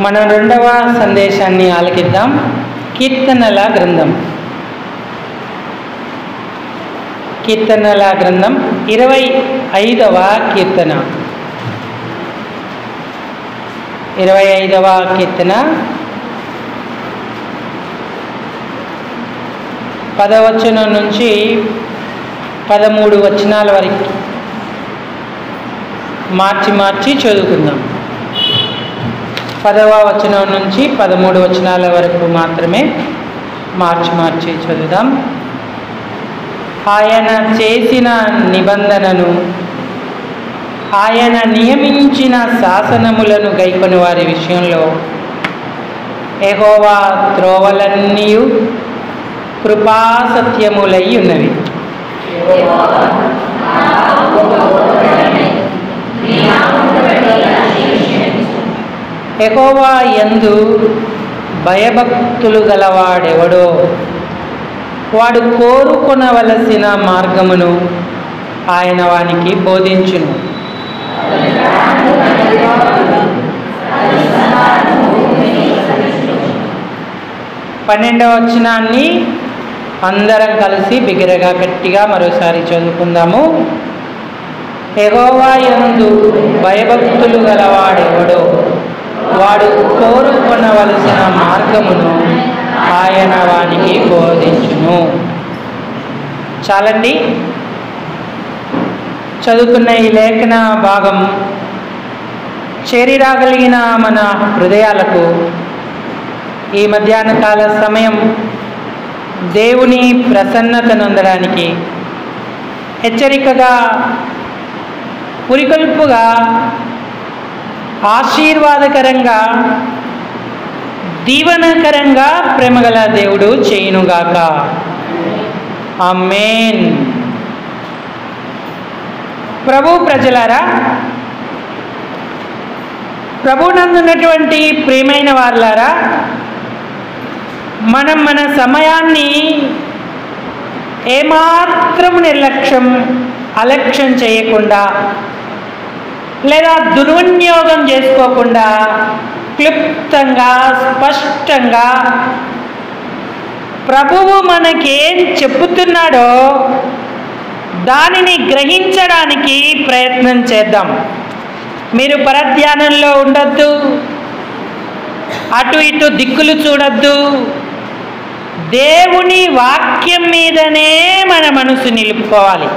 మనం రెండవ సందేశాన్ని ఆలకిద్దాం. కీర్తనల గ్రంథం 25వ కీర్తన. 25వ కీర్తన 10వ వచనం నుంచి 13 వచనాల వరకు మార్చి చదువుకుందాం. 10వ వచనం నుంచి 13 వచనాల వరకు మాత్రమే మార్చి చదువుదాం. ఆయన చేసిన నిబంధనను, ఆయన నియమించిన శాసనములను గైకొని వారి విషయంలో యెహోవా త్రోవలన్నీ కృపాసత్యములై ఉన్నవి. యెహోవా యందు భయభక్తులు గలవాడెవడో వాడు కోరుకొనవలసిన మార్గమును ఆయన వానికి బోధించును. 12వ వచనాన్ని అందరం కలిసి బిగ్గరగా గట్టిగా మరోసారి చదువుకుందాము. యెహోవా యందు భయభక్తులు గలవాడెవడో వాడు కోరుకొనవలసిన మార్గమును ఆయన వానికి బోధించును. చాలండి. చదువుకున్న ఈ లేఖన భాగం చేరిరాగలిగిన మన హృదయాలకు ఈ మధ్యాహ్న కాల సమయం దేవుని ప్రసన్నతను పొందడానికి హెచ్చరికగా, పురికొల్పుగా, ఆశీర్వాదకరంగా, దీవనకరంగా ప్రేమగల దేవుడు చేయునుగాక. ఆమేన్. ప్రభు ప్రజలారా, ప్రభునందున్నటువంటి ప్రియమైన వారులారా, మనం మన సమయాన్ని ఏమాత్రం అలక్ష్యం చేయకుండా లేదా దుర్వినియోగం చేసుకోకుండా క్లుప్తంగా, స్పష్టంగా ప్రభువు మనకేం చెప్పుతున్నాడో దానిని గ్రహించడానికి ప్రయత్నం చేద్దాం. మీరు పరధ్యానంలో ఉండొద్దు, అటు ఇటు దిక్కులు చూడొద్దు. దేవుని వాక్యం మీదనే మన మనసు నిలుపుకోవాలి.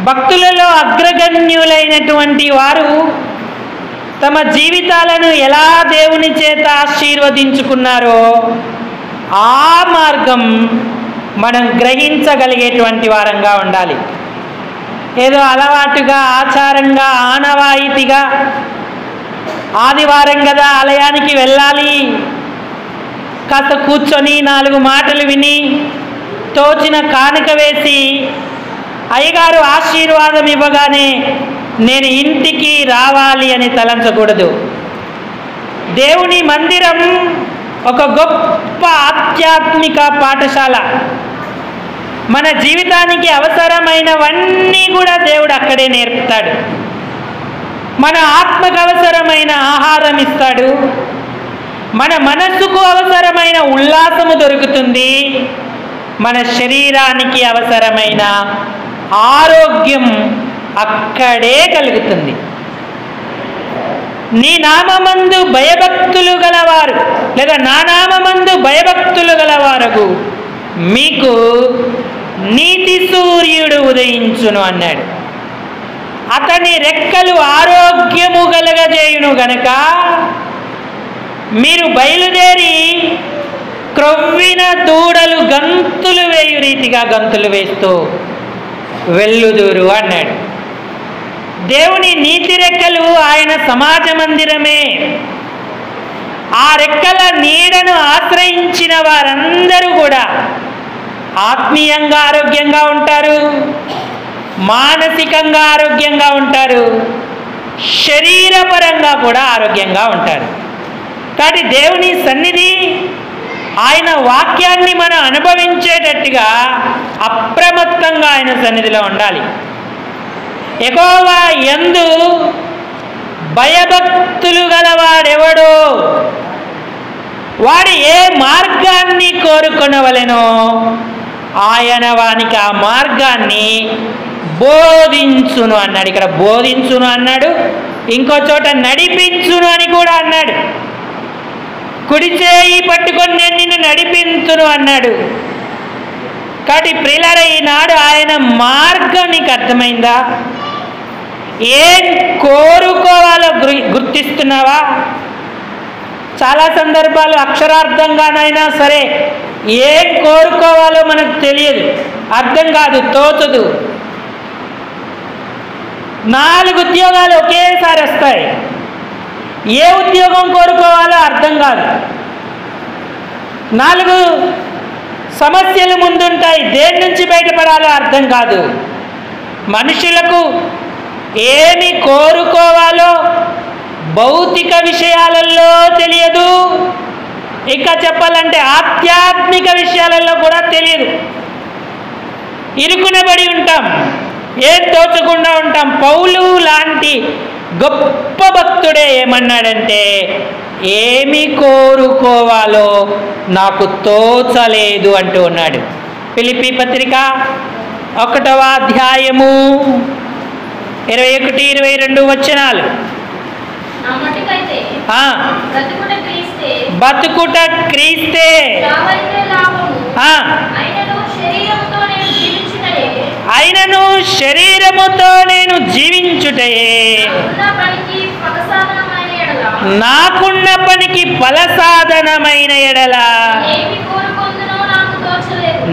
భక్తులలో అగ్రగణ్యులైనటువంటి వారు తమ జీవితాలను ఎలా దేవుని చేత ఆశీర్వదించుకున్నారో ఆ మార్గం మనం గ్రహించగలిగేటువంటి వారంగా ఉండాలి. ఏదో అలవాటుగా, ఆచారంగా, ఆనవాయితీగా ఆదివారం కదా ఆలయానికి వెళ్ళాలి, కాస్త కూర్చొని 4 మాటలు విని తోచిన కానుక వేసి అయ్యగారు ఆశీర్వాదం ఇవ్వగానే నేను ఇంటికి రావాలి అని తలంచకూడదు. దేవుని మందిరం ఒక గొప్ప ఆధ్యాత్మిక పాఠశాల. మన జీవితానికి అవసరమైనవన్నీ కూడా దేవుడు అక్కడే నేర్పుతాడు. మన ఆత్మకు అవసరమైన ఆహారం ఇస్తాడు, మన మనస్సుకు అవసరమైన ఉల్లాసము దొరుకుతుంది, మన శరీరానికి అవసరమైన ఆరోగ్యం అక్కడే కలుగుతుంది. నీ నామమందు భయభక్తులు గలవారు లేదా నా నామమందు భయభక్తులు గలవారకు మీకు నీతి సూర్యుడు ఉదయించును అన్నాడు. అతని రెక్కలు ఆరోగ్యము కలగజేయును గనక మీరు బయలుదేరి క్రొవ్విన దూడలు గంతులు వేయు రీతిగా గంతులు వేస్తూ వెళ్ళుదురు అన్నాడు. దేవుని నీతి రెక్కలు ఆయన సమాజ మందిరమే. ఆ రెక్కల నీడను ఆశ్రయించిన వారందరూ కూడా ఆత్మీయంగా ఆరోగ్యంగా ఉంటారు, మానసికంగా ఆరోగ్యంగా ఉంటారు, శరీరపరంగా కూడా ఆరోగ్యంగా ఉంటారు. కాబట్టి దేవుని సన్నిధి, ఆయన వాక్యాన్ని మనం అనుభవించేటట్టుగా అప్రమత్తంగా ఆయన సన్నిధిలో ఉండాలి. యెహోవా యందు భయభక్తులు గలవాడెవడో వాడు ఏ మార్గాన్ని కోరుకొనవలెనో ఆయన వానికి ఆ మార్గాన్ని బోధించును అన్నాడు. ఇక్కడ బోధించును అన్నాడు, ఇంకో చోట నడిపించును అని కూడా అన్నాడు. కుడి చేయి పట్టుకొని నేను నిన్ను నడిపించును అన్నాడు. కాబట్టి ప్రియులారా, ఈనాడు ఆయన మార్గం నీకు అర్థమైందా? ఏం కోరుకోవాలో గుర్తిస్తున్నావా? చాలా సందర్భాలు అక్షరార్థంగానైనా సరే ఏం కోరుకోవాలో మనకు తెలియదు, అర్థం కాదు, తోచదు. 4 ఉద్యోగాలు ఒకేసారి వస్తాయి, ఏ ఉద్యోగం కోరుకోవాలో అర్థం కాదు. 4 సమస్యలు ముందుంటాయి, దేని నుంచి బయటపడాలో అర్థం కాదు. మనుషులకు ఏమి కోరుకోవాలో భౌతిక విషయాలలో తెలియదు, ఇంకా చెప్పాలంటే ఆధ్యాత్మిక విషయాలలో కూడా తెలియదు. ఇరుకునబడి ఉంటాం, ఏం తోచకుండా ఉంటాం. పౌలు లాంటి గొప్ప భక్తుడే ఏమన్నాడంటే, ఏమి కోరుకోవాలో నాకు తోచలేదు అంటూ ఉన్నాడు. ఫిలిప్పీ పత్రిక 1వ అధ్యాయము 21-22 వచనాలు. బతుకుట క్రీస్తే, అయినను శరీరముతో నేను జీవించుటయే నాకున్న పనికి ఫలసాధనమైన ఎడల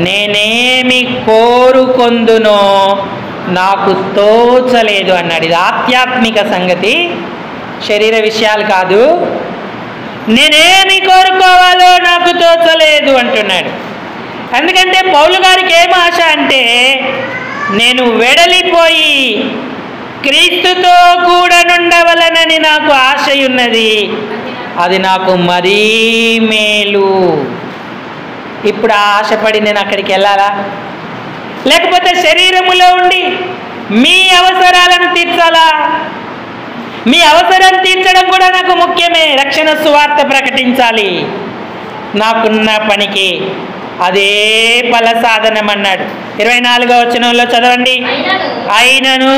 నేనేమి కోరుకొందునో నాకు తోచలేదు అన్నాడు. ఇది ఆధ్యాత్మిక సంగతి, శరీర విషయాలు కాదు. నేనేమి కోరుకోవాలో నాకు తోచలేదు అంటున్నాడు. ఎందుకంటే పౌలు గారికి ఏం ఆశ అంటే, నేను వెడలిపోయి క్రీస్తుతో కూడా నుండవలనని నాకు ఆశయున్నది, అది నాకు మరీ మేలు. ఇప్పుడు ఆ ఆశపడి నేను అక్కడికి వెళ్ళాలా? లేకపోతే శరీరములో ఉండి మీ అవసరాలను తీర్చాలా? మీ అవసరం తీర్చడం కూడా నాకు ముఖ్యమే, రక్షణ సువార్త ప్రకటించాలి. నాకున్న పనికి అదే ఫల సాధనం అన్నాడు. 24వ వచనంలో చదవండి. అయినను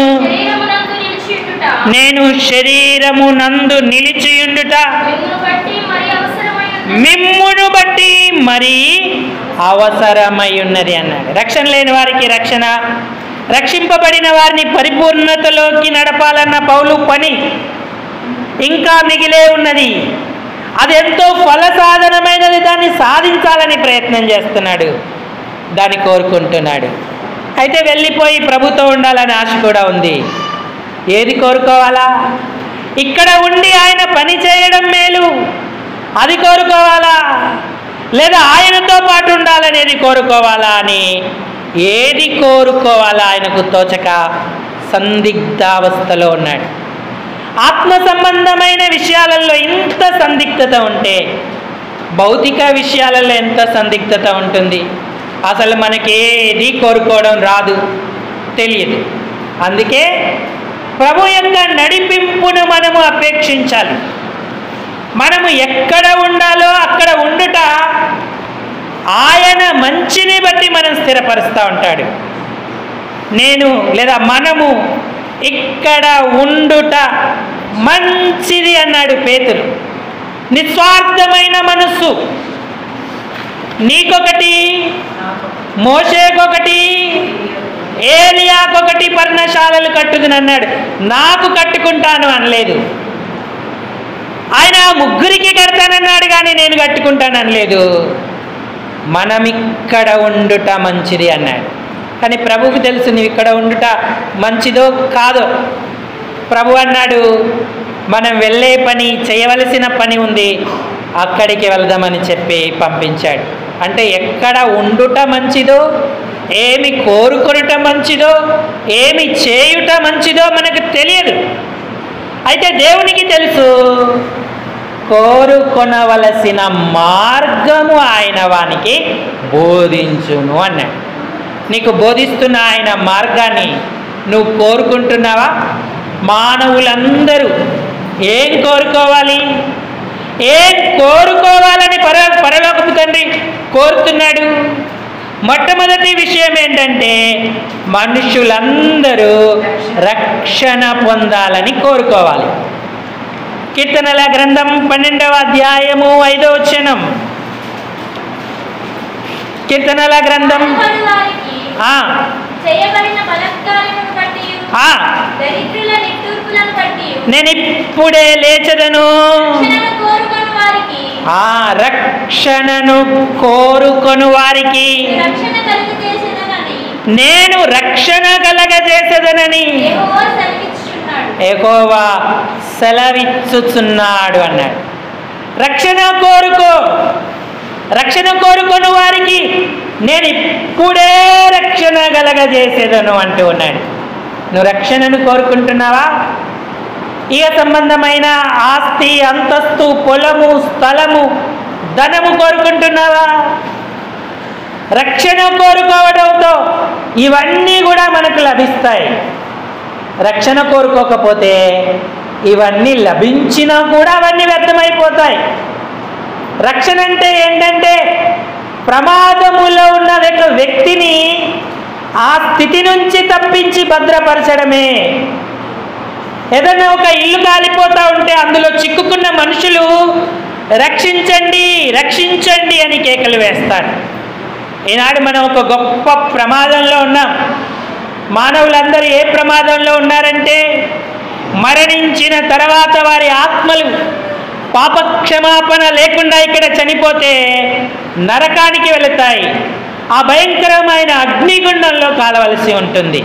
నేను శరీరమునందు నిలిచియుండుట మిమ్మును బట్టి మరి అవసరమై ఉన్నది అన్నాడు. రక్షణ లేని వారికి రక్షణ, రక్షింపబడిన వారిని పరిపూర్ణతలోకి నడపాలన్న పౌలు పని ఇంకా మిగిలే ఉన్నది. అది ఎంతో ఫలసాధనమైనది, దాన్ని సాధించాలని ప్రయత్నం చేస్తున్నాడు, దాన్ని కోరుకుంటున్నాడు. అయితే వెళ్ళిపోయి ప్రభుతో ఉండాలని ఆశ కూడా ఉంది. ఏది కోరుకోవాలా? ఇక్కడ ఉండి ఆయన పని చేయడం మేలు, అది కోరుకోవాలా? లేదా ఆయనతో పాటు ఉండాలనేది కోరుకోవాలా అని ఏది కోరుకోవాలా ఆయనకు తోచక సందిగ్ధావస్థలో ఉన్నాడు. ఆత్మ సంబంధమైన విషయాలలో ఇంత సందిగ్ధత ఉంటే భౌతిక విషయాలలో ఎంత సందిగ్ధత ఉంటుంది? అసలు మనకి ఏది కోరుకోవడం రాదు, తెలియదు. అందుకే ప్రభు యొక్క నడిపింపును మనము అపేక్షించాలి. మనము ఎక్కడ ఉండాలో అక్కడ ఉండుట ఆయన మంచిని బట్టి మనం స్థిరపరుస్తూ ఉంటాడు. నేను లేదా మనము ఇక్కడ ఉండుట మంచిది అన్నాడు పేతురు. నిస్వార్థమైన మనస్సు, నీకొకటి, మోషేకొకటి, ఏలియాకొకటి పర్ణశాలలు కట్టుదును అన్నాడు. నాకు కట్టుకుంటాను అనలేదు. ఆయన 3 కడతానన్నాడు కానీ నేను కట్టుకుంటాను అనలేదు. మనం ఇక్కడ ఉండుట మంచిది అన్నాడు. కానీ ప్రభువుకు తెలుసు నువ్వు ఇక్కడ ఉండుట మంచిదో కాదో. ప్రభు అన్నాడు, మనం వెళ్ళే పని, చేయవలసిన పని ఉంది, అక్కడికి వెళ్దామని చెప్పి పంపించాడు. అంటే ఎక్కడ ఉండుట మంచిదో, ఏమి కోరుకొనుట మంచిదో, ఏమి చేయుట మంచిదో మనకు తెలియదు. అయితే దేవునికి తెలుసు. కోరుకొనవలసిన మార్గము ఆయన వానికి బోధించును అన్నాడు. నీకు బోధిస్తున్న ఆయన మార్గాన్ని నువ్వు కోరుకుంటున్నావా? మానవులందరూ ఏం కోరుకోవాలి? ఏం కోరుకోవాలని పరలోకపు తండ్రి కోరుతున్నాడు? మొట్టమొదటి విషయం ఏంటంటే మనుషులందరూ రక్షణ పొందాలని కోరుకోవాలి. కీర్తనల గ్రంథం 12వ అధ్యాయము 5వ వచనం. కీర్తనల గ్రంథం నేను ఇప్పుడే లేచదను, రక్షణను కోరుకొను వారికి నేను రక్షణ కలగజేసేదనని యెహోవా సెలవిచ్చుచున్నాడు అన్నాడు. రక్షణ కోరుకో, రక్షణ కోరుకొను వారికి నేను ఇప్పుడే రక్షణ కలగజేసేదను అంటూ ఉన్నాడు. నువ్వు రక్షణను కోరుకుంటున్నావా? ఇహ సంబంధమైన ఆస్తి, అంతస్తు, పొలము, స్థలము, ధనము కోరుకుంటున్నావా? రక్షణ కోరుకోవడంతో ఇవన్నీ కూడా మనకు లభిస్తాయి. రక్షణ కోరుకోకపోతే ఇవన్నీ లభించినా కూడా అవన్నీ వ్యర్థమైపోతాయి. రక్షణ అంటే ఏంటంటే ప్రమాదములో ఉన్న వ్యక్తిని ఆ స్థితి నుంచి తప్పించి భద్రపరచడమే. ఏదైనా ఒక ఇల్లు కాలిపోతూ ఉంటే అందులో చిక్కుకున్న మనుషులు రక్షించండి రక్షించండి అని కేకలు వేస్తారు. ఈనాడు మనం ఒక గొప్ప ప్రమాదంలో ఉన్నాం. మానవులందరూ ఏ ప్రమాదంలో ఉన్నారంటే మరణించిన తర్వాత వారి ఆత్మలు పాపక్షమాపణ లేకుండా ఇక్కడ చనిపోతే నరకానికి వెళతాయి. ఆ భయంకరమైన అగ్నిగుండంలో కాలవలసి ఉంటుంది.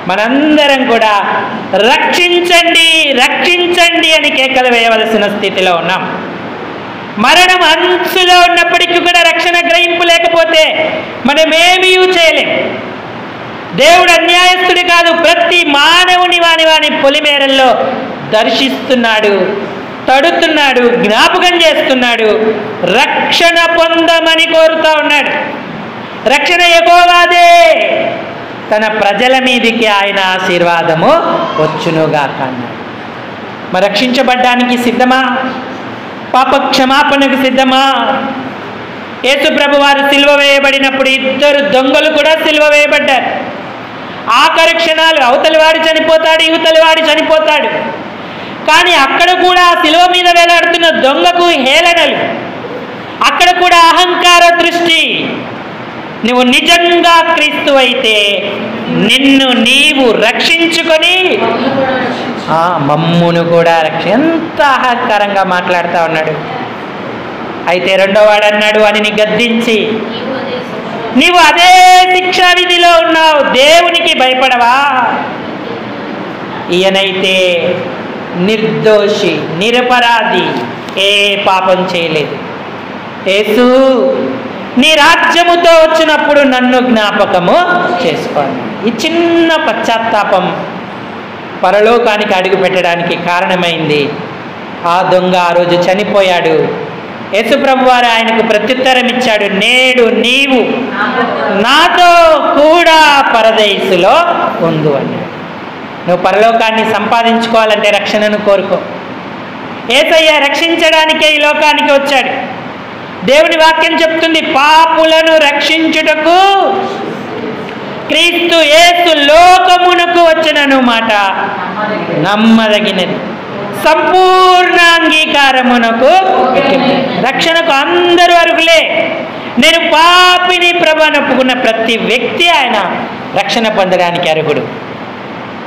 మనందరం కూడా రక్షించండి రక్షించండి అని కేకలు వేయవలసిన స్థితిలో ఉన్నాం. మరణం అంచులో ఉన్నప్పటికీ కూడా రక్షణ గ్రహింపు లేకపోతే మనమేమీ చేయలేం. దేవుడు అన్యాయస్తుడు కాదు. ప్రతి మానవుని వాని పొలిమేరల్లో దర్శిస్తున్నాడు, తడుతున్నాడు, జ్ఞాపకం చేస్తున్నాడు, రక్షణ పొందమని కోరుతూ ఉన్నాడు. రక్షణ యెహోవాదే, తన ప్రజల మీదికి ఆయన ఆశీర్వాదము వచ్చునుగాక అన్నాడు. మరి రక్షించబడ్డానికి సిద్ధమా? పాప క్షమాపణకు సిద్ధమా? యేసు ప్రభు వారు సిలువ వేయబడినప్పుడు 2 దొంగలు కూడా సిలువ వేయబడ్డారు. ఆఖరి క్షణాలు, అవతలి వాడు చనిపోతాడు, ఇవతలి వాడు చనిపోతాడు. కానీ అక్కడ కూడా సిలువ మీద వేలాడుతున్న దొంగకు హేళనలు, అక్కడ కూడా అహంకార దృష్టి. నువ్వు నిజంగా క్రీస్తు అయితే నిన్ను నీవు రక్షించుకొని మమ్మును కూడా ఎంత అహంకారంగా మాట్లాడుతూ ఉన్నాడు. అయితే రెండో వాడు అన్నాడు అని గద్దించి, నీవు అదే శిక్షా విధిలో ఉన్నావు, దేవునికి భయపడవా? ఈయనైతే నిర్దోషి, నిరపరాధి, ఏ పాపం చేయలేదు. యేసు, నీ రాజ్యముతో వచ్చినప్పుడు నన్ను జ్ఞాపకము చేసుకోండి. ఈ చిన్న పశ్చాత్తాపం పరలోకానికి అడుగు పెట్టడానికి కారణమైంది. ఆ దొంగ ఆ రోజు చనిపోయాడు. యేసు ప్రభు వారు ఆయనకు ప్రత్యుత్తరం ఇచ్చాడు, నేడు నీవు నాతో కూడా పరదేశులో ఉండు అన్నాడు. నువ్వు పరలోకాన్ని సంపాదించుకోవాలంటే రక్షణను కోరుకో. యేసయ్య రక్షించడానికే ఈ లోకానికి వచ్చాడు. దేవుని వాక్యం చెప్తుంది, పాపులను రక్షించుటకు క్రీస్తు యేసు లోకమునకు వచ్చనను మాట నమ్మదగినది. సంపూర్ణ అంగీకారమునకు రక్షణకు అందరూ అర్హులే. నేను పాపిని ప్రభు అని ఒప్పుకున్న ప్రతి వ్యక్తి ఆయన రక్షణ పొందడానికి అర్హుడు.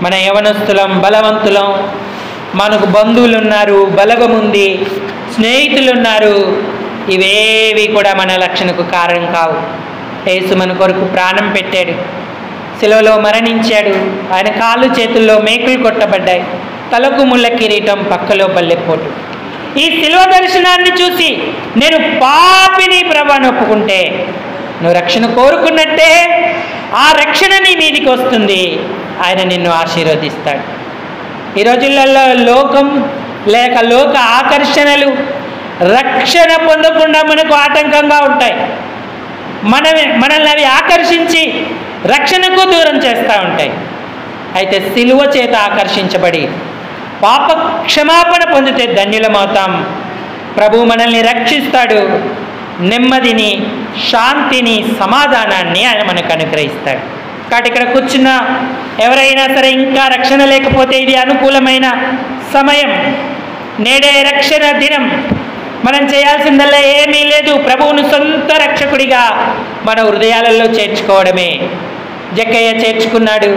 మన యవనస్తులం, బలవంతులం, మనకు బంధువులు ఉన్నారు, బలగం ఉంది, స్నేహితులు ఉన్నారు. ఇవేవి కూడా మన రక్షణకు కారణం కావు. యేసు మన కొరకు ప్రాణం పెట్టాడు, శిలువలో మరణించాడు. ఆయన కాళ్ళు చేతుల్లో మేకులు కొట్టబడ్డాయి, తలకు ముళ్ళ కిరీటం, పక్కలో బల్లెపోటు. ఈ శిలువ దర్శనాన్ని చూసి నేను పాపిని ప్రభు అని ఒప్పుకుంటే నువ్వు రక్షణ కోరుకున్నట్టే. ఆ రక్షణ నీ మీదికి వస్తుంది, ఆయన నిన్ను ఆశీర్వదిస్తాడు. ఈ రోజులలో లోకం లేక లోక ఆకర్షణలు రక్షణ పొందకుండా మనకు ఆటంకంగా ఉంటాయి. మనల్ని అవి ఆకర్షించి రక్షణకు దూరం చేస్తూ ఉంటాయి. అయితే సిలువ చేత ఆకర్షించబడి పాప క్షమాపణ పొందితే ధన్యులమవుతాం. ప్రభు మనల్ని రక్షిస్తాడు. నెమ్మదిని, శాంతిని, సమాధానాన్ని ఆయన మనకు అనుగ్రహిస్తాడు. కాబట్టి ఇక్కడ కూర్చున్న ఎవరైనా సరే ఇంకా రక్షణ లేకపోతే ఇది అనుకూలమైన సమయం. నేడే రక్షణ దినం. మనం చేయాల్సిందల్లా ఏమీ లేదు, ప్రభువును సొంత రక్షకుడిగా మన హృదయాలలో చేర్చుకోవడమే. జక్కయ్య చేర్చుకున్నాడు.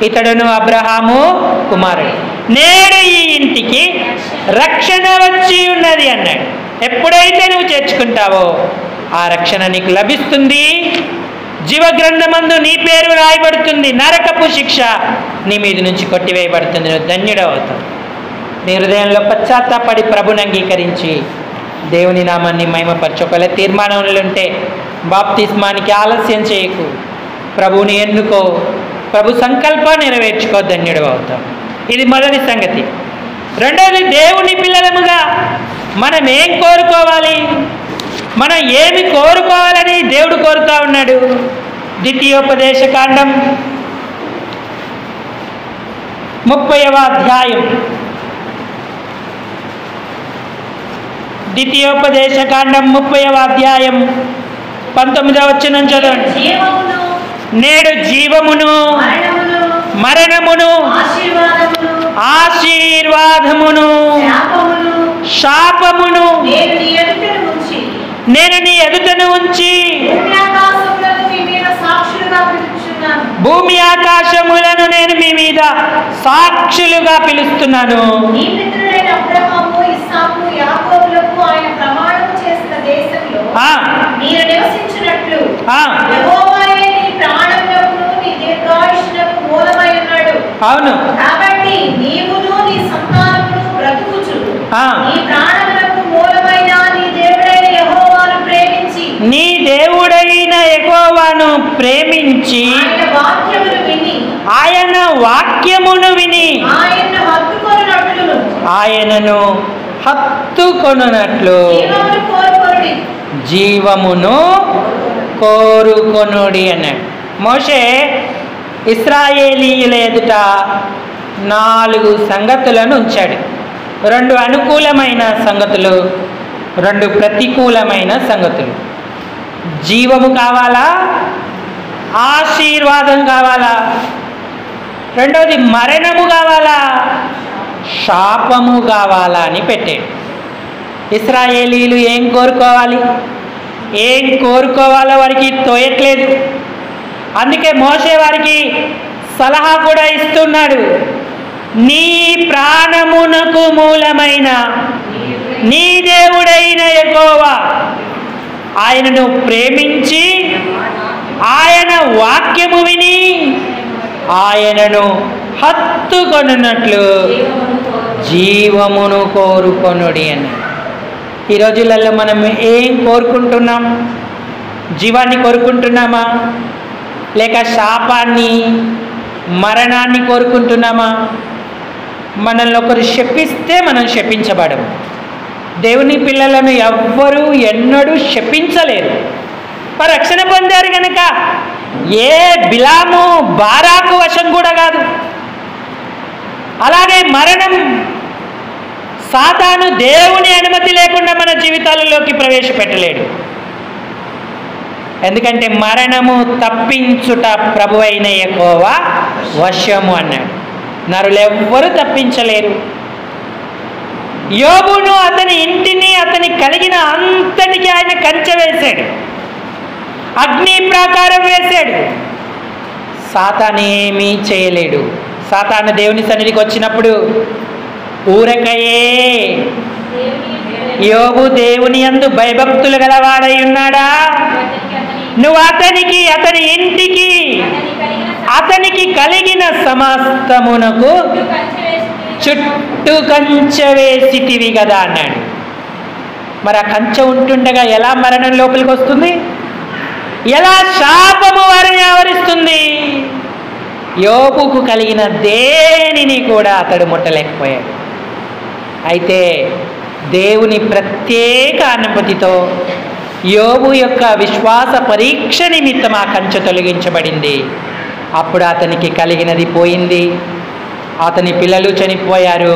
ఇతడును అబ్రహాము కుమారుడు, నేడు ఈ ఇంటికి రక్షణ వచ్చి ఉన్నది అన్నాడు. ఎప్పుడైతే నువ్వు చేర్చుకుంటావో ఆ రక్షణ నీకు లభిస్తుంది. జీవగ్రంథమందు నీ పేరు రాయబడుతుంది. నరకపు శిక్ష నీ మీద నుంచి కొట్టివేయబడుతుంది. నువ్వు ధన్యుడవుతావు. నీ హృదయంలో పశ్చాత్తాపడి ప్రభుని అంగీకరించి దేవుని నామాన్ని మహిమపరచు. ఒకవేళ తీర్మానంలో ఉంటే బాప్తిస్మానికి ఆలస్యం చేయకు. ప్రభువుని ఎన్నుకో. ప్రభు సంకల్పాన్ని నెరవేర్చుకో. ధన్యుడు అవుతాం. ఇది మొదటి సంగతి. రెండవది, దేవుని పిల్లలముగా మనం ఏం కోరుకోవాలి, మనం ఏమి కోరుకోవాలని దేవుడు కోరుతా ఉన్నాడు. ద్వితీయోపదేశ కాండం 30వ అధ్యాయం. ద్వితీయోపదేశ కాండం 30వ అధ్యాయం 19వ వచనం చదవండి. నేడు జీవమును, మరణమును, ఆశీర్వాదమును, శాపమును నేను నీ ఎదుటను ఉంచి భూమి ఆకాశములను నేను మీ మీద సాక్షులుగా పిలుస్తున్నాను. అవును. కాబట్టి నీవును నీ సంతానమును బ్రతుకుచు నీ ప్రాణములకు మూలమైన నీ దేవుడైన యెహోవాను ప్రేమించి ఆయన వాక్యమును విని ఆయనను హత్తుకొనున్నట్లు జీవమును కోరుకొనుడి అన్నాడు. మోషే ఇశ్రాయేలీయుల ఎదుట 4 సంగతులను ఉంచాడు. 2 అనుకూలమైన సంగతులు, 2 ప్రతికూలమైన సంగతులు. జీవము కావాలా, ఆశీర్వాదం కావాలా, రెండవది మరణము కావాలా, శాపము కావాలా అని పెట్టాడు. ఇశ్రాయేలీయులు ఏం కోరుకోవాలి, ఏం కోరుకోవాలో వారికి తోయట్లేదు. అందుకే మోషే వారికి సలహా కూడా ఇస్తున్నాడు. నీ ప్రాణమునకు మూలమైన నీ దేవుడైన యెహోవా ఆయనను ప్రేమించి ఆయన వాక్యము విని ఆయనను హత్తుకొనున్నట్లు జీవమును కోరుకొనుడి అని. ఈ రోజులలో మనం ఏం కోరుకుంటున్నాం? జీవాన్ని కోరుకుంటున్నామా, లేక శాపాన్ని, మరణాన్ని కోరుకుంటున్నామా? మనల్ని ఒకరు శపిస్తే మనం శపించబడము. దేవుని పిల్లలను ఎవ్వరూ ఎన్నడూ శపించలేరు. వారు రక్షణ పొందారు కనుక ఏ బిలాము బారాకు వశం కూడా కాదు. అలాగే మరణం, సాతాను దేవుని అనుమతి లేకుండా మన జీవితాలలోకి ప్రవేశపెట్టలేడు. ఎందుకంటే మరణము తప్పించుట ప్రభువైన యెహోవా వశము అన్నాడు. నరులెవ్వరూ తప్పించలేరు. యోబును, అతని ఇంటిని, అతని కలిగిన అంతటికి ఆయన కంచె వేశాడు, అగ్ని ప్రాకారం వేశాడు. సాతాను ఏమీ చేయలేడు. సాతాను దేవుని సన్నిధికి వచ్చినప్పుడు ఊరకయే యోబు దేవుని యందు భయభక్తులు గలవాడై ఉన్నాడా, నువ్వు అతనికి, అతని ఇంటికి, అతనికి కలిగిన సమస్తమునకు చుట్టూ కంచె వేసితివి కదా అన్నాడు. మరి ఆ కంచె ఉంటుండగా ఎలా మరణం లోపలికి వస్తుంది? ఎలా శాపము వారిని ఆవరిస్తుంది? యోబుకు కలిగిన దేనిని కూడా అతడు ముట్టలేకపోయాడు. అయితే దేవుని ప్రత్యేక అనుమతితో యోబు యొక్క విశ్వాస పరీక్ష నిమిత్తం ఆ కంచె తొలగించబడింది. అప్పుడు అతనికి కలిగినది పోయింది. అతని పిల్లలు చనిపోయారు.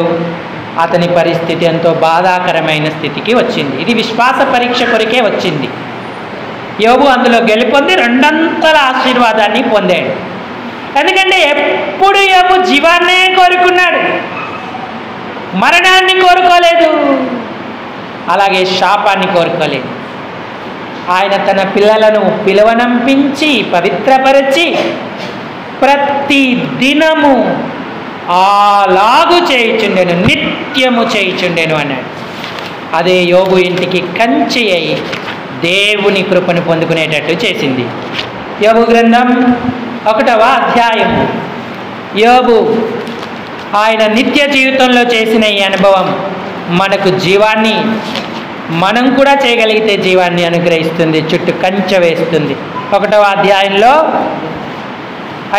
అతని పరిస్థితి ఎంతో బాధాకరమైన స్థితికి వచ్చింది. ఇది విశ్వాస పరీక్ష కొరకే వచ్చింది. యోబు అందులో గెలుపొంది రెండంతల ఆశీర్వాదాన్ని పొందాడు. ఎందుకంటే ఎప్పుడు యోబు జీవాన్నే కోరుకున్నాడు, మరణాన్ని కోరుకోలేదు, అలాగే శాపాన్ని కోరుకోలేదు. ఆయన తన పిల్లలను పిలువనంపించి పవిత్రపరిచి ప్రతి దినము అలాగు చేయుచుండెను, నిత్యము చేయుచుండెను అన్నాడు. అదే యోబు ఇంటికి కంచి అయి దేవుని కృపను పొందుకునేటట్టు చేసింది. యోబు గ్రంథం 1వ అధ్యాయము. యోబు ఆయన నిత్య జీవితంలో చేసిన ఈ అనుభవం మనకు జీవాన్ని, మనం కూడా చేయగలిగితే జీవాన్ని అనుగ్రహిస్తుంది, చుట్టూ కంచె వేస్తుంది. 1వ అధ్యాయంలో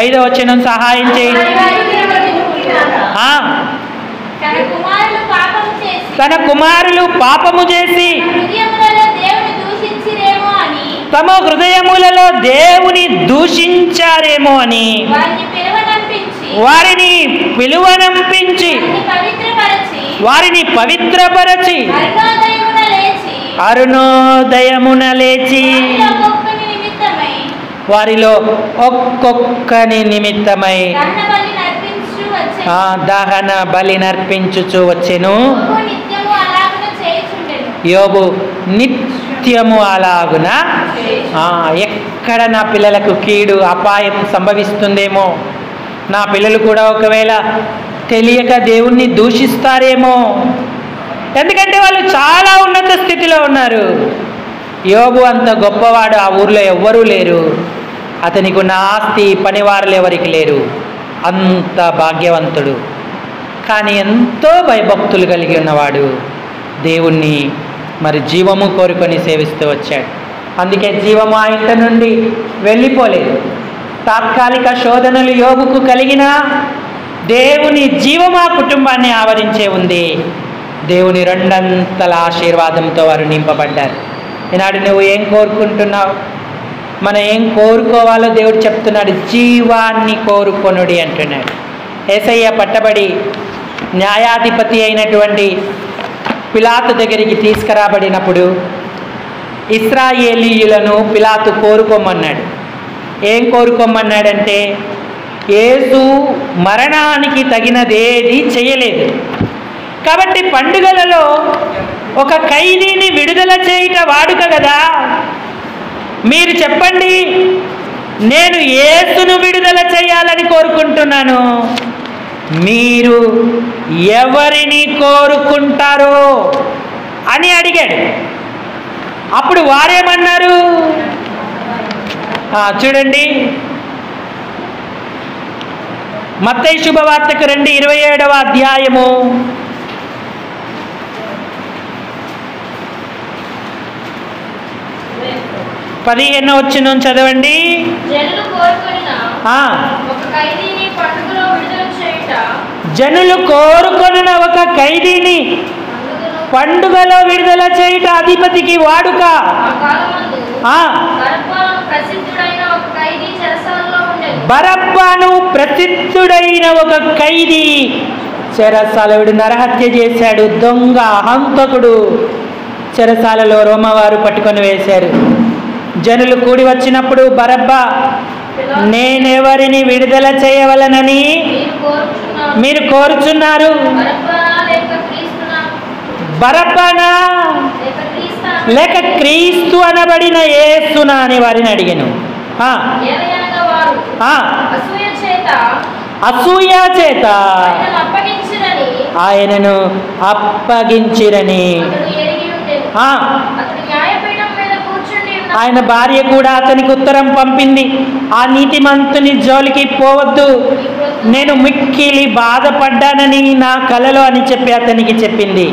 5వ వచనం సహాయం చేయి. తన కుమారులు పాపము చేసి తమ హృదయములలో దేవుని దూషించారేమో అని వారిని పిలువనంపించి వారిని పవిత్రపరచి అరుణోదయమున లేచి వారిలో ఒక్కొక్కని నిమిత్తమై దహన బలి నర్పించుచు వచ్చెను. యోబు నిత్యము అలాగున ఎక్కడ నా పిల్లలకు కీడు అపాయం సంభవిస్తుందేమో, నా పిల్లలు కూడా ఒకవేళ తెలియక దేవుణ్ణి దూషిస్తారేమో, ఎందుకంటే వాళ్ళు చాలా ఉన్నత స్థితిలో ఉన్నారు. యోబు అంత గొప్పవాడు ఆ ఊర్లో ఎవ్వరూ లేరు, అతనికి ఉన్న ఆస్తి పనివారులు ఎవరికి లేరు, అంత భాగ్యవంతుడు. కానీ ఎంతో భయభక్తులు కలిగి ఉన్నవాడు, దేవుణ్ణి మరి జీవము కోరుకొని సేవిస్తూ వచ్చాడు. అందుకే జీవము ఆ ఇంట నుండి వెళ్ళిపోలేదు. తాత్కాలిక శోధనలు యోబుకు కలిగిన దేవుని జీవము ఆ కుటుంబాన్ని ఆవరించే ఉంది. దేవుని రెండంతల ఆశీర్వాదంతో వారు నింపబడ్డారు. ఈనాడు నువ్వు ఏం కోరుకుంటున్నావు? మనం ఏం కోరుకోవాలో దేవుడు చెప్తున్నాడు. జీవాన్ని కోరుకొనుడి అంటున్నాడు. యేసయ్య పట్టబడి న్యాయాధిపతి అయినటువంటి పిలాతు దగ్గరికి తీసుకురాబడినప్పుడు ఇశ్రాయేలీయులను పిలాతు కోరుకోమన్నాడు. ఏం కోరుకోమన్నాడంటే, యేసు మరణానికి తగినదేది చేయలేదు కాబట్టి పండుగలలో ఒక ఖైదీని విడుదల చేయుట వాడుక కదా, మీరు చెప్పండి, నేను యేసును విడుదల చేయాలని కోరుకుంటున్నాను, మీరు ఎవరిని కోరుకుంటారో అని అడిగాడు. అప్పుడు వారేమన్నారు చూడండి, మత్తయి శుభవార్తకు రండి, 27వ అధ్యాయము 15వ వచనం చదవండి. జనులు కోరుకొనిన ఒక ఖైదీని పండుగలో విడుదల చేయుట అధిపతికి వాడుక. బరబ్బను ప్రసిద్ధుడైన ఒక ఖైదీ చెరసాల నరహత్య చేశాడు. దొంగ, హంతకుడు. చెరసాలలో రోమవారు పట్టుకొని వేశారు. జనులు కూడి వచ్చినప్పుడు బరబ్బా, నేనెవరిని విడుదల చేయవలనని మీరు కోరుచున్నారు? బరబ్బనా లేక క్రీస్తు అనబడిన యేసునా అని వారిని అడిగాను. అసూయ చేత ఆయనను అప్పగించిరని ఆయన భార్య కూడా అతనికి ఉత్తరం పంపింది, ఆ నీతిమంతుని జోలికి పోవద్దు, నేను మిక్కిలి బాధపడ్డానని నా కలలో అని చెప్పి అతనికి చెప్పింది.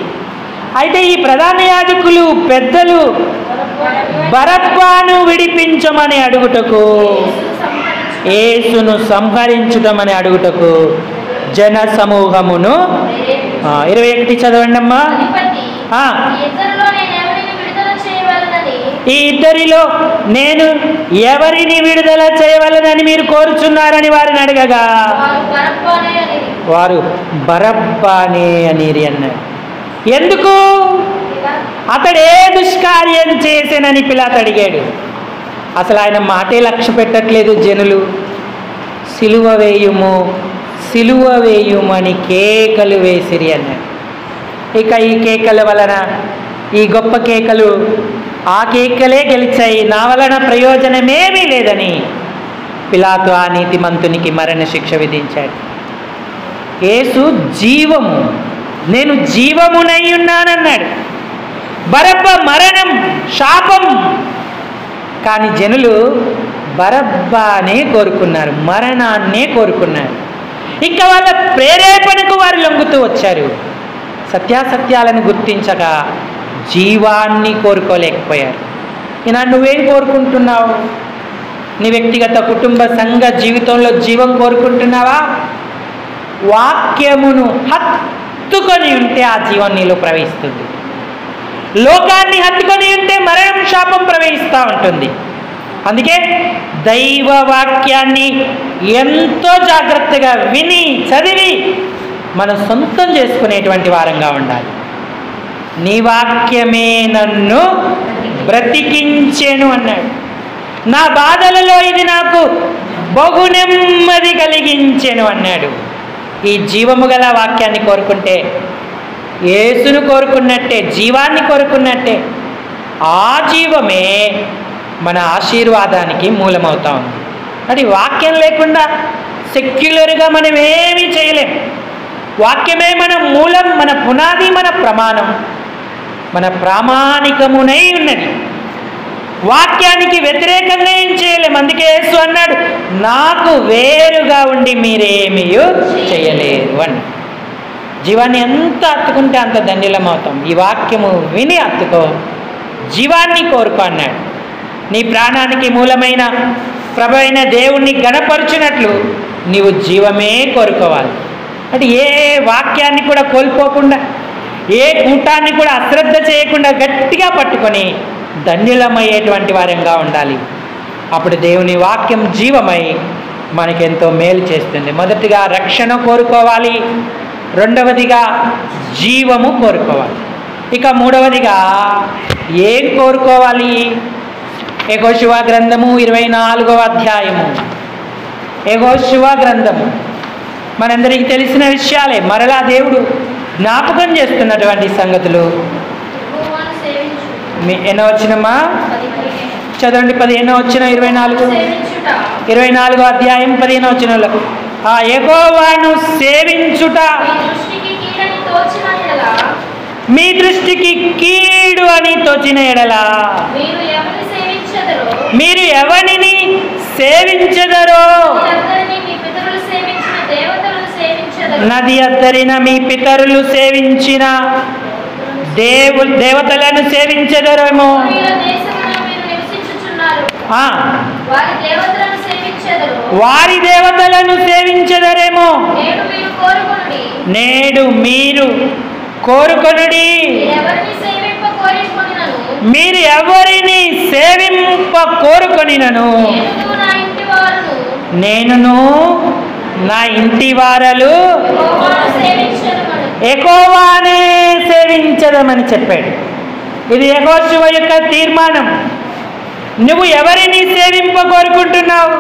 అయితే ఈ ప్రధాన యాజకులు పెద్దలు బరబ్బను విడిపించమని అడుగుటకు, యేసును సంహరించుటమని అడుగుటకు జన సమూహమును 21 చదవండి అమ్మా. ఈ ఇద్దరిలో నేను ఎవరిని విడుదల చేయవలనని మీరు కోరుచున్నారని వారిని అడగగా వారు బరబ్బానే అనిరి అన్నాడు. ఎందుకు? అతడే దుష్కార్యం చేసేనని పిలాతు అడిగాడు. అసలు ఆయన మాటే లక్ష్య పెట్టట్లేదు జనులు. సిలువ వేయుము, సిలువ వేయుమని కేకలు వేసిరి అన్నాడు. ఇక ఈ కేకల వలన, ఈ గొప్ప కేకలు, ఆ కేకలే గెలిచాయి, నా వలన ప్రయోజనమేమీ లేదని పిలాతు ఆ నీతిమంతునికి మరణ శిక్ష విధించాడు. యేసు జీవము, నేను జీవమునై ఉన్నానన్నాడు. బరబ్బ మరణం, శాపం. కానీ జనులు బరబ్బానే కోరుకున్నారు, మరణాన్నే కోరుకున్నారు. ఇంకా వాళ్ళ ప్రేరేపణకు వారు లొంగుతూ వచ్చారు. సత్యాసత్యాలను గుర్తించక జీవాన్ని కోరుకోలేకపోయారు. ఈనాడు నువ్వేం కోరుకుంటున్నావు? నీ వ్యక్తిగత కుటుంబ సంఘ జీవితంలో జీవం కోరుకుంటున్నావా? వాక్యమును హత్తుకొని ఉంటే ఆ జీవం నీలో ప్రవహిస్తుంది. లోకాన్ని హత్తుకొని ఉంటే మరణం, శాపం ప్రవహిస్తూ ఉంటుంది. అందుకే దైవ వాక్యాన్ని ఎంతో జాగ్రత్తగా విని చదివి మనం సొంతం చేసుకునేటువంటి వారంగా ఉండాలి. నీ వాక్యమే నన్ను బ్రతికించెను అన్నాడు. నా బాధలలో ఇది నాకు బహు నెమ్మది కలిగించెను అన్నాడు. ఈ జీవము గల వాక్యాన్ని కోరుకుంటే యేసును కోరుకున్నట్టే, జీవాన్ని కోరుకున్నట్టే. ఆ జీవమే మన ఆశీర్వాదానికి మూలమవుతా ఉంది. అది వాక్యం లేకుండా సెక్యులర్గా మనం ఏమీ చేయలేం. వాక్యమే మన మూలం, మన పునాది, మన ప్రమాణం, మన ప్రామాణికమునై ఉన్నది. వాక్యానికి వ్యతిరేకంగా ఏం చేయలేం. అందుకే యేసు అన్నాడు, నాకు వేరుగా ఉండి మీరేమీ చేయలేరు అని. జీవాన్ని ఎంత హత్తుకుంటే అంత ధన్యులం అవుతాం. ఈ వాక్యము విని హత్తుకో, జీవాన్ని కోరుకో అన్నాడు. నీ ప్రాణానికి మూలమైన ప్రభు అయిన దేవుణ్ణి గణపరుచున్నట్లు నీవు జీవమే కోరుకోవాలి. అంటే ఏ వాక్యాన్ని కూడా కోల్పోకుండా, ఏ కూటాన్ని కూడా అశ్రద్ధ చేయకుండా గట్టిగా పట్టుకొని ధన్యులమయ్యేటువంటి వారంగా ఉండాలి. అప్పుడు దేవుని వాక్యం జీవమై మనకెంతో మేలు చేస్తుంది. మొదటిగా రక్షణ కోరుకోవాలి, రెండవదిగా జీవము కోరుకోవాలి. ఇక మూడవదిగా ఏం కోరుకోవాలి? యెహోషువ గ్రంథము 24వ అధ్యాయము. యెహోషువ గ్రంథము మనందరికీ తెలిసిన విషయాలే. మరలా దేవుడు జ్ఞాపకం చేస్తున్నటువంటి సంగతులు. ఎన్నో వచ్చినమ్మా చదవండి. 15వ వచ్చిన 24వ అధ్యాయం 15వ వచనంలో ఆ యెహోవాను సేవించుట మీ దృష్టికి కీడు అని తోచిన ఎడల మీరు ఎవరిని సేవించెదరో నది అద్దరిన మీ పితరులు సేవించిన దేవతలను సేవించెదరేమో. వారి దేవతలను సేవించెదరేమో. నేడు మీరు కోరుకొనుడి. మీరు ఎవరిని సేవింప కోరుకొనినను నేనును నా ఇంటి వారలు యెహోవానే సేవించదమని చెప్పాడు. ఇది యెహోషువ యొక్క తీర్మానం. నువ్వు ఎవరిని సేవింప కోరుకుంటున్నావు?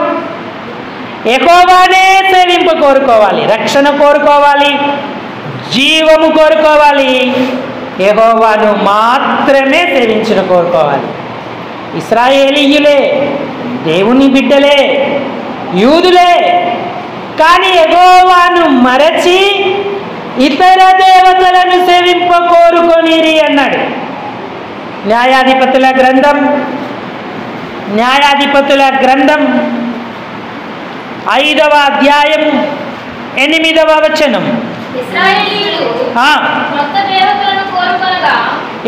యెహోవానే సేవింప కోరుకోవాలి, రక్షణ కోరుకోవాలి, జీవము కోరుకోవాలి. యెహోవాను మాత్రమే సేవించిన కోరుకోవాలి. ఇశ్రాయేలీయులే, దేవుని బిడ్డలే, యూదులే, కానీ యెహోవాను మరచి ఇతర దేవతలను సేవింప కోరుకొనిరి అన్నాడు. న్యాయాధిపతుల గ్రంథం 5వ అధ్యాయం 8వ వచనం.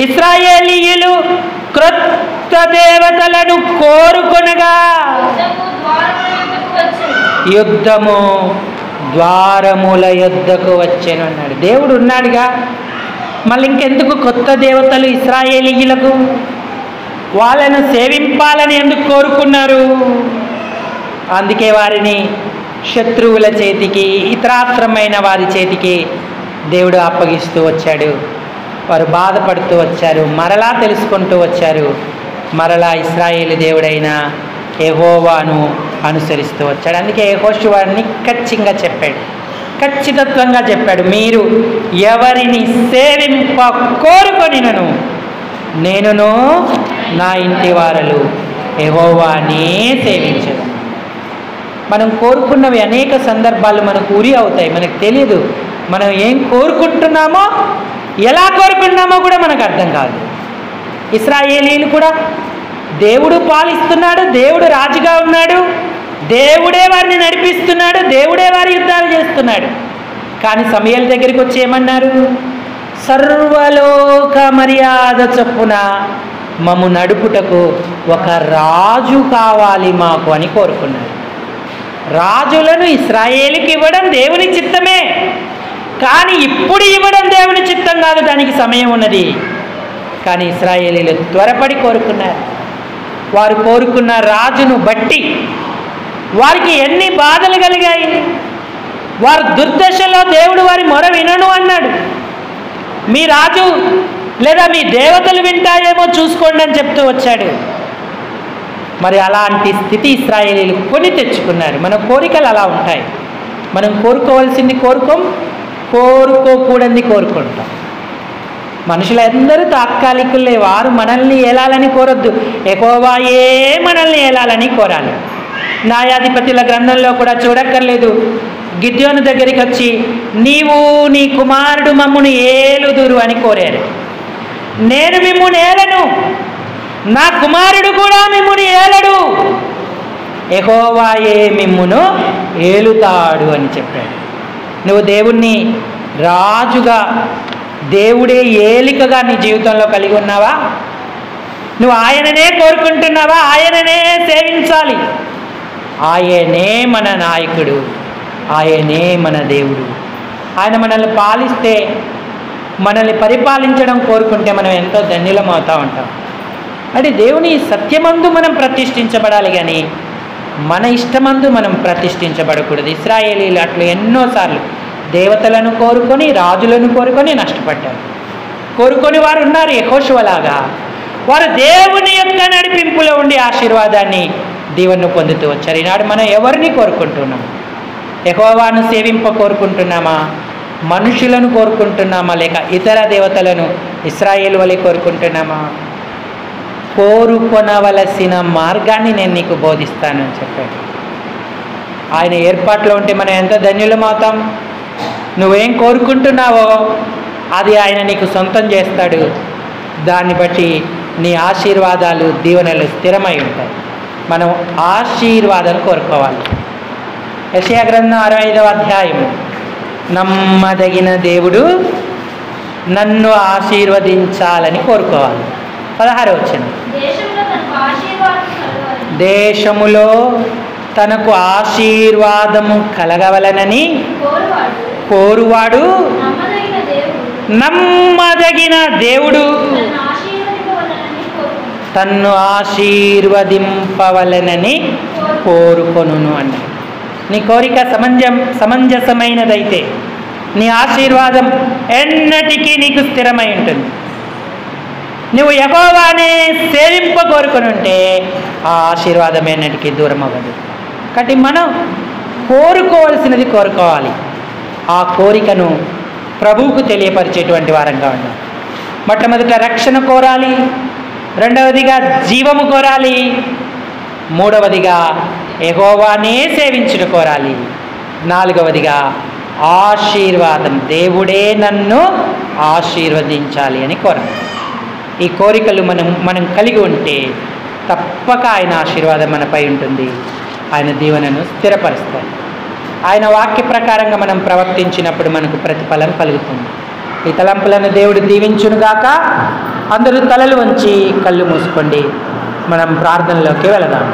ఇశ్రాయేలీయులు క్రొత్త దేవతలను కోరుకొనగా యుద్ధము ద్వారముల యొద్దకు వచ్చాను అన్నాడు. దేవుడు ఉన్నాడుగా, మళ్ళీ ఇంకెందుకు కొత్త దేవతలు ఇశ్రాయేలీయులకు? వాళ్ళను సేవింపాలని ఎందుకు కోరుకున్నారు? అందుకే వారిని శత్రువుల చేతికి, ఇతరాత్రమైన వారి చేతికి దేవుడు అప్పగిస్తూ వచ్చాడు. వారు బాధపడుతూ వచ్చారు, మరలా తెలుసుకుంటూ వచ్చారు. మరలా ఇశ్రాయేలు దేవుడైన యెహోవాను అనుసరిస్తూ వచ్చాడు. అందుకే యెహోషువని ఖచ్చితంగా చెప్పాడు, ఖచ్చితత్వంగా చెప్పాడు, మీరు ఎవరిని సేవింప కోరుకొనినను నేనును నా ఇంటి వారలు యెహోవానే సేవించదు. మనం కోరుకున్నవి అనేక సందర్భాలు మనకు ఉరి అవుతాయి, మనకు తెలియదు. మనం ఏం కోరుకుంటున్నామో, ఎలా కోరుకుంటున్నామో కూడా మనకు అర్థం కాదు. ఇశ్రాయేలీలు కూడా దేవుడు పాలిస్తున్నాడు, దేవుడు రాజుగా ఉన్నాడు, దేవుడే వారిని నడిపిస్తున్నాడు, దేవుడే వారి యుద్ధాలు చేస్తున్నాడు. కానీ సమూయేలు దగ్గరికి వచ్చి ఏమన్నారు? సర్వలోక మర్యాద చొప్పున మమ్ము నడుపుటకు ఒక రాజు కావాలి మాకు అని కోరుకున్నారు. రాజులను ఇశ్రాయేలుకి ఇవ్వడం దేవుని చిత్తమే, కానీ ఇప్పుడు ఇవ్వడం దేవుని చిత్తం కాదు, దానికి సమయం ఉన్నది. కానీ ఇశ్రాయేలీలు త్వరపడి కోరుకున్నారు. వారు కోరుకున్న రాజును బట్టి వారికి ఎన్ని బాధలు కలిగాయి. వారు దుర్దశలో దేవుడు వారి మొర వినను అన్నాడు. మీ రాజు లేదా మీ దేవతలు వింటాయేమో చూసుకోండి అని చెప్తూ వచ్చాడు. మరి అలాంటి స్థితి ఇశ్రాయేలీలు కొని తెచ్చుకున్నారు. మన కోరికలు అలా ఉంటాయి. మనం కోరుకోవాల్సింది కోరుకోకూడని కోరుకుంటాం. మనుషులందరూ తాత్కాలికులే, వారు మనల్ని ఏలాలని కోరొద్దు, యెహోవాయే మనల్ని ఏలాలని కోరాలి. న్యాయాధిపతుల గ్రంథంలో కూడా చూడక్కర్లేదు, గిద్యోను దగ్గరికి వచ్చి నీవు నీ కుమారుడు మమ్మును ఏలుదురు అని కోరారు. నేను మిమ్మును ఏలను, నా కుమారుడు కూడా మిమ్మును ఏలడు, యెహోవాయే మిమ్మును ఏలుతాడు అని చెప్పాడు. నువ్వు దేవుణ్ణి రాజుగా, దేవుడే ఏలికగా నీ జీవితంలో కలిగి ఉన్నావా? నువ్వు ఆయననే కోరుకుంటున్నావా? ఆయననే సేవించాలి. ఆయనే మన నాయకుడు, ఆయనే మన దేవుడు. ఆయన మనల్ని పాలిస్తే, మనల్ని పరిపాలించడం కోరుకుంటే మనం ఎంతో ధన్యులం అవుతూ ఉంటాం. అంటే దేవుని సత్యమందు మనం ప్రతిష్ఠించబడాలి, కానీ మన ఇష్టమందు మనం ప్రతిష్ఠించబడకూడదు. ఇశ్రాయేలీలు అట్లా ఎన్నోసార్లు దేవతలను కోరుకొని, రాజులను కోరుకొని నష్టపడ్డారు. కోరుకొని వారు ఉన్నారు యెహోషువలాగా. వారు దేవుని యొక్క నడిపింపులో ఉండి ఆశీర్వాదాన్ని, దీవెనను పొందుతూ వచ్చారు. ఈనాడు మనం ఎవరిని కోరుకుంటున్నాం? యెహోవాను సేవింప కోరుకుంటున్నామా? మనుషులను కోరుకుంటున్నామా? లేక ఇతర దేవతలను ఇశ్రాయేలు వలె కోరుకుంటున్నామా? కోరుకొనవలసిన మార్గాన్ని నేను నీకు బోధిస్తానని చెప్పాడు. ఆయన ఏర్పాట్లో ఉంటే మనం ఎంత ధన్యులమవుతాం. నువ్వేం కోరుకుంటున్నావో అది ఆయన నీకు సొంతం చేస్తాడు. దాన్ని బట్టి నీ ఆశీర్వాదాలు, దీవెనలు స్థిరమై ఉంటాయి. మనం ఆశీర్వాదాలు కోరుకోవాలి. యెషయా గ్రంథం 65వ అధ్యాయం, నమ్మదగిన దేవుడు నన్ను ఆశీర్వదించాలని కోరుకోవాలి. 16వ వచనం, దేశములో తనకు ఆశీర్వాదము కలగవలనని కోరువాడు నమ్మదగిన దేవుడు తన్ను ఆశీర్వదింపవలనని కోరుకొనును అన్నాడు. నీ కోరిక సమంజసమైనదైతే నీ ఆశీర్వాదం ఎన్నటికీ నీకు స్థిరమై ఉంటుంది. నువ్వు యెహోవానే సేవింప కోరుకొని ఉంటే ఆ ఆశీర్వాదం ఎన్నటికీ దూరం అవ్వదు. కాబట్టి మనం కోరుకోవాల్సినది కోరుకోవాలి. ఆ కోరికను ప్రభువుకు తెలియపరిచేటువంటి వారంగా ఉండాలి. మొట్టమొదట రక్షణ కోరాలి, రెండవదిగా జీవము కోరాలి, మూడవదిగా యెహోవానే సేవించుట కోరాలి, నాలుగవదిగా ఆశీర్వాదం, దేవుడే నన్ను ఆశీర్వదించాలి అని కోరాలి. ఈ కోరికలు మనం కలిగి ఉంటే తప్పక ఆయన ఆశీర్వాదం మనపై ఉంటుంది. ఆయన దీవెనను స్థిరపరుస్తాడు. ఆయన వాక్య ప్రకారంగా మనం ప్రవర్తించినప్పుడు మనకు ప్రతిఫలం కలుగుతుంది. ఈ తలంపులను దేవుడు దీవించునుగాక. అందరూ తలలు వంచి కళ్ళు మూసుకోండి. మనం ప్రార్థనలోకి వెళదాం.